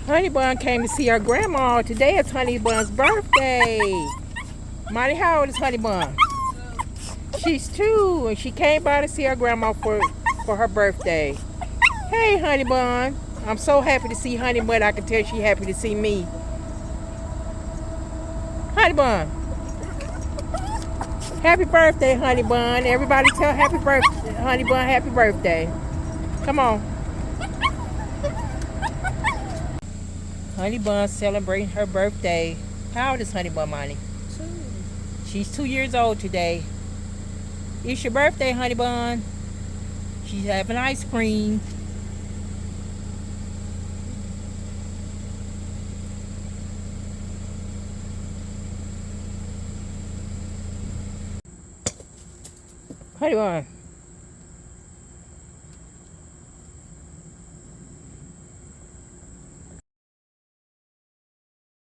Honeybun came to see her grandma. Today is Honeybun's birthday. Monty, how old is Honeybun? She's 2, and she came by to see her grandma for her birthday. Hey, Honeybun. I'm so happy to see Honeybun. I can tell she's happy to see me. Honeybun. Happy birthday, Honeybun. Everybody tell happy birthday, Honeybun, happy birthday. Come on. Honeybun celebrating her birthday. How old is Honeybun, Monty? 2. She's 2 years old today. It's your birthday, Honeybun. She's having ice cream. Honeybun.